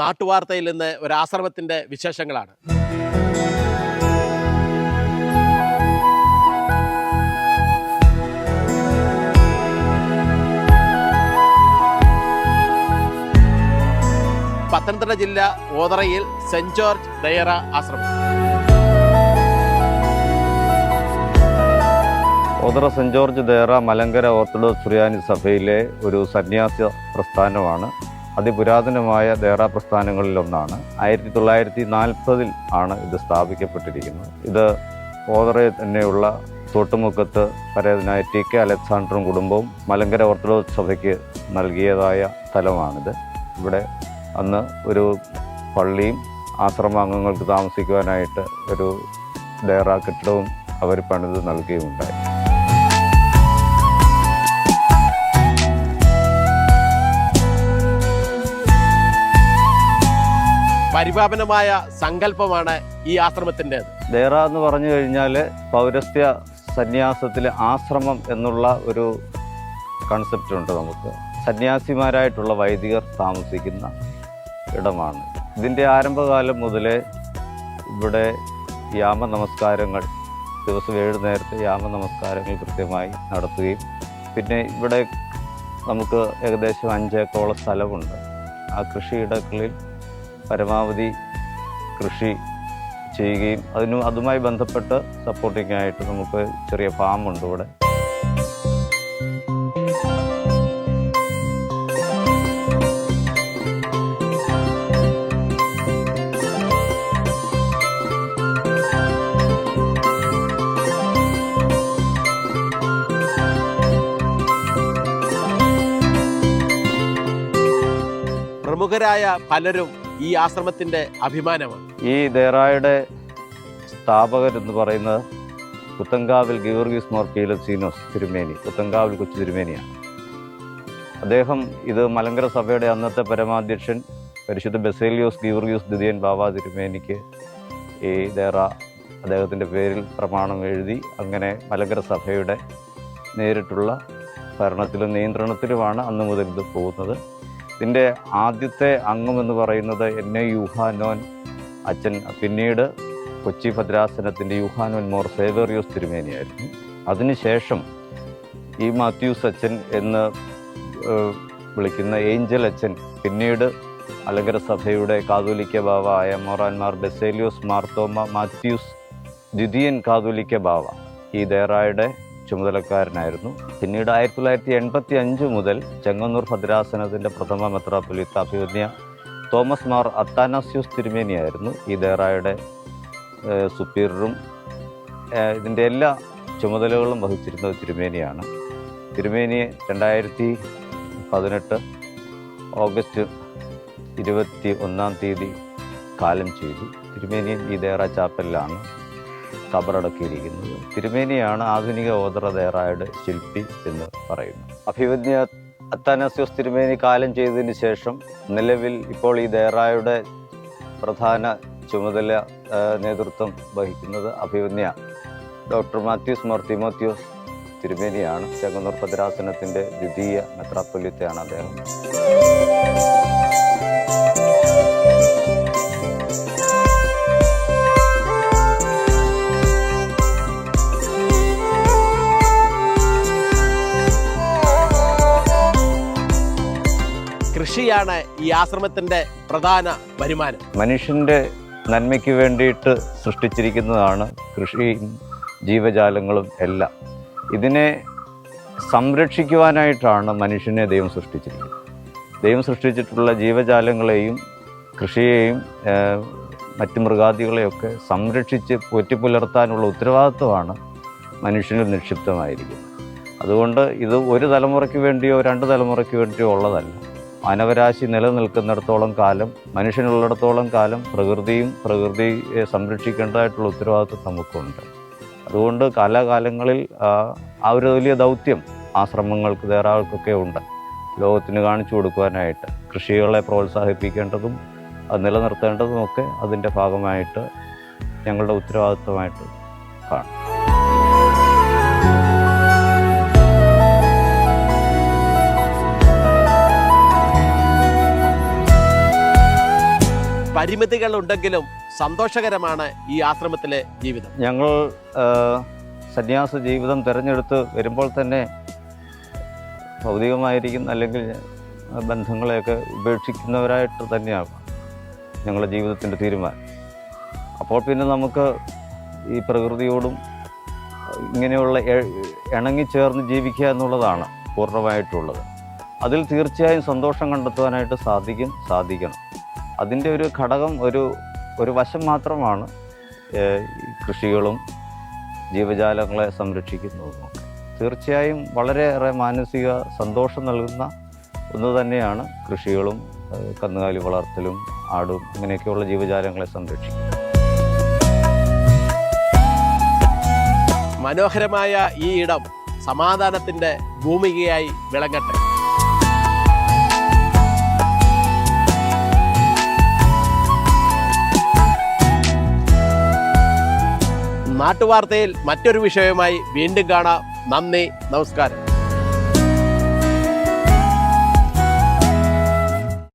നാട്ടുവാർത്തയിൽ നിന്ന് ഒരു ആശ്രമത്തിൻ്റെ വിശേഷങ്ങളാണ്. പത്തനംതിട്ട ജില്ല ഓതറയിൽ സെന്റ് ജോർജ് ദയറ ആശ്രമം. ഓതറ സെന്റ് ജോർജ് ദയറ മലങ്കര ഓർത്തഡോക്സ് സുറിയാനി സഭയിലെ ഒരു സന്യാസ പ്രസ്ഥാനമാണ്. അതിപുരാതനമായ ദയറ പ്രസ്ഥാനങ്ങളിലൊന്നാണ്. 1940 ആണ് ഇത് സ്ഥാപിക്കപ്പെട്ടിരിക്കുന്നത്. ഇത് ഓതറയിൽ തന്നെയുള്ള തോട്ടുമുക്കത്ത് പരേതനായ ടി.കെ. അലക്സാണ്ടറും കുടുംബവും മലങ്കര ഓർത്തഡോക്സ് സഭയ്ക്ക് നൽകിയതായ സ്ഥലമാണിത്. ഇവിടെ അന്ന് ഒരു പള്ളിയും ആശ്രമാംഗങ്ങൾക്ക് താമസിക്കുവാനായിട്ട് ഒരു ദയറ കെട്ടിടവും അവർ പണിത് നൽകുകയുണ്ടായി. പരിപാവനമായ സങ്കല്പമാണ് ഈ ആശ്രമത്തിൻ്റെത്. ദയറ എന്ന് പറഞ്ഞു കഴിഞ്ഞാൽ പൗരസ്ത്യ സന്യാസത്തിലെ ആശ്രമം എന്നുള്ള ഒരു കൺസെപ്റ്റ് ഉണ്ട്. നമുക്ക് സന്യാസിമാരായിട്ടുള്ള വൈദികർ താമസിക്കുന്ന ഇടമാണ്. ഇതിൻ്റെ ആരംഭകാലം മുതലേ ഇവിടെ യാമ നമസ്കാരങ്ങൾ, ദിവസം 7 നേരത്തെ യാമ നമസ്കാരങ്ങൾ കൃത്യമായി നടത്തുകയും പിന്നെ ഇവിടെ നമുക്ക് ഏകദേശം 5 ഏക്കറോളം സ്ഥലമുണ്ട്. ആ കൃഷിയിടങ്ങളിൽ പരമാവധി കൃഷി ചെയ്യുകയും അതുമായി ബന്ധപ്പെട്ട് സപ്പോർട്ടിംഗ് ആയിട്ട് നമുക്ക് ചെറിയ ഫാമുണ്ട് ഇവിടെ. പ്രമുഖരായ പലരും ഈ ആശ്രമത്തിന്റെ അഭിമാനമാണ്. ഈ ദയറായുടെ സ്ഥാപകരെന്ന് പറയുന്നത് പുത്തങ്കാവിൽ ഗീവർഗീസ് മോർ പീലസീനോസ് തിരുമേനി, പുത്തങ്കാവിൽ കൊച്ചു തിരുമേനിയാണ്. അദ്ദേഹം ഇത് മലങ്കര സഭയുടെ അന്നത്തെ പരമാധ്യക്ഷൻ പരിശുദ്ധ ബസേലിയോസ് ഗീവർഗീസ് ദ്വിതീയൻ ബാവ തിരുമേനിക്ക് ഈ ദയറ അദ്ദേഹത്തിൻ്റെ പേരിൽ പ്രമാണം എഴുതി അങ്ങനെ മലങ്കര സഭയുടെ നേരിട്ടുള്ള ഭരണത്തിലും നിയന്ത്രണത്തിലുമാണ് അന്ന് മുതൽ ഇത് പോകുന്നത്. ഇതിൻ്റെ ആദ്യത്തെ അംഗമെന്ന് പറയുന്നത് എന്നെ യൂഹാനോൻ അച്ഛൻ, പിന്നീട് കൊച്ചി ഭദ്രാസനത്തിൻ്റെ യൂഹാനോൻ മോർ സേവേറിയോസ് തിരുമേനിയായിരുന്നു. അതിനുശേഷം ഈ മാത്യൂസ് അച്ഛൻ എന്ന് വിളിക്കുന്ന ഏഞ്ചൽ അച്ഛൻ, പിന്നീട് മലങ്കര സഭയുടെ കാതോലിക്ക ബാവ ആയ മോറാൻമാർ ബെസേലിയോസ് മാർത്തോമ മാത്യൂസ് ദ്വിതീയൻ കാതോലിക്ക ബാവ ഈ ദയറായുടെ ചുമതലക്കാരനായിരുന്നു. പിന്നീട് 1985 മുതൽ ചെങ്ങന്നൂർ ഭദ്രാസനത്തിൻ്റെ പ്രഥമ മെത്രാപ്പൊലീത്ത അഭിവന്യ തോമസ് മാർ അത്താനാസ്യൂസ് തിരുമേനിയായിരുന്നു ഈ ദയറായുടെ സുപ്പീരിയറും. ഇതിൻ്റെ എല്ലാ ചുമതലകളും വഹിച്ചിരുന്നത് തിരുമേനിയാണ്. തിരുമേനിയെ 2018 ഓഗസ്റ്റ് 21 കാലം ചെയ്തു. തിരുമേനി ഈ ദയറ ചാപ്പലിലാണ് കബറടക്കിയിരിക്കുന്നത്. തിരുമേനിയാണ് ആധുനിക ഓതറ ദയറായുടെ ശില്പി എന്ന് പറയുന്നു. അഭിവന്യ അത്താനാസ്യോസ് തിരുമേനി കാലം ചെയ്തതിന് ശേഷം നിലവിൽ ഇപ്പോൾ ഈ ദയറായുടെ പ്രധാന ചുമതല നേതൃത്വം വഹിക്കുന്നത് അഭിവന്യ ഡോക്ടർ മാത്യൂസ് മോർ തിമോത്തിയോസ് തിരുമേനിയാണ്. ചെങ്ങന്നൂർ ഭദ്രാസനത്തിൻ്റെ ദ്വിതീയ മെത്രാപ്പൊലീത്തയാണ് അദ്ദേഹം. കൃഷിയാണ് ഈ ആശ്രമത്തിന്റെ പ്രധാന വരുമാനം. മനുഷ്യന്റെ നന്മയ്ക്ക് വേണ്ടിയിട്ട് സൃഷ്ടിച്ചിരിക്കുന്നതാണ് കൃഷിയും ജീവജാലങ്ങളും എല്ലാം. ഇതിനെ സംരക്ഷിക്കുവാനായിട്ടാണ് മനുഷ്യനെ ദൈവം സൃഷ്ടിച്ചിരിക്കുന്നത്. ദൈവം സൃഷ്ടിച്ചിട്ടുള്ള ജീവജാലങ്ങളെയും കൃഷിയെയും മറ്റ് മൃഗാദികളെയൊക്കെ സംരക്ഷിച്ച് പോറ്റിപ്പുലർത്താനുള്ള ഉത്തരവാദിത്വമാണ് മനുഷ്യനിൽ നിക്ഷിപ്തമായിരിക്കുന്നത്. അതുകൊണ്ട് ഇത് ഒരു തലമുറയ്ക്ക് വേണ്ടിയോ 2 തലമുറയ്ക്ക് വേണ്ടിയോ ഉള്ളതല്ല. മാനവരാശി നിലനിൽക്കുന്നിടത്തോളം കാലം, മനുഷ്യനുള്ളിടത്തോളം കാലം പ്രകൃതിയെ സംരക്ഷിക്കേണ്ടതായിട്ടുള്ള ഉത്തരവാദിത്വം നമുക്കുണ്ട്. അതുകൊണ്ട് കാലാകാലങ്ങളിൽ ആ ഒരു വലിയ ദൗത്യം ആശ്രമങ്ങൾക്ക് ദയറാകൾക്കൊക്കെ ഉണ്ട്. ലോകത്തിന് കാണിച്ചു കൊടുക്കുവാനായിട്ട് കൃഷികളെ പ്രോത്സാഹിപ്പിക്കേണ്ടതും അത് നിലനിർത്തേണ്ടതുമൊക്കെ അതിൻ്റെ ഭാഗമായിട്ട് ഞങ്ങളുടെ ഉത്തരവാദിത്വമായിട്ട് കാണും. പരിമിതികളുണ്ടെങ്കിലും സന്തോഷകരമാണ് ഈ ആശ്രമത്തിലെ ജീവിതം. ഞങ്ങൾ സന്യാസ ജീവിതം തിരഞ്ഞെടുത്ത് വരുമ്പോൾ തന്നെ ഭൗതികമായിരിക്കുന്ന അല്ലെങ്കിൽ ബന്ധങ്ങളെയൊക്കെ ഉപേക്ഷിക്കുന്നവരായിട്ട് തന്നെയാണ് ഞങ്ങളുടെ ജീവിതത്തിൻ്റെ തീരുമാനം. അപ്പോൾ പിന്നെ നമുക്ക് ഈ പ്രകൃതിയോടും ഇങ്ങനെയുള്ള ഇണങ്ങിച്ചേർന്ന് ജീവിക്കുക എന്നുള്ളതാണ് പൂർണ്ണമായിട്ടുള്ളത്. അതിൽ തീർച്ചയായും സന്തോഷം കണ്ടെത്തുവാനായിട്ട് സാധിക്കണം. അതിൻ്റെ ഒരു ഘടകം ഒരു വശം മാത്രമാണ് കൃഷികളും ജീവജാലങ്ങളെ സംരക്ഷിക്കുന്നതും. തീർച്ചയായും വളരെയേറെ മാനസിക സന്തോഷം നൽകുന്ന ഒന്ന് തന്നെയാണ് കൃഷികളും കന്നുകാലി വളർത്തലും ആടും ഇങ്ങനെയൊക്കെയുള്ള ജീവജാലങ്ങളെ സംരക്ഷിക്കുക. മനോഹരമായ ഈ ഇടം സമാധാനത്തിൻ്റെ ഭൂമികയായി വിളങ്ങട്ടെ. നാട്ടുവാർത്തയിൽ മറ്റൊരു വിഷയവുമായി വീണ്ടും കാണാം. നന്ദി, നമസ്കാരം.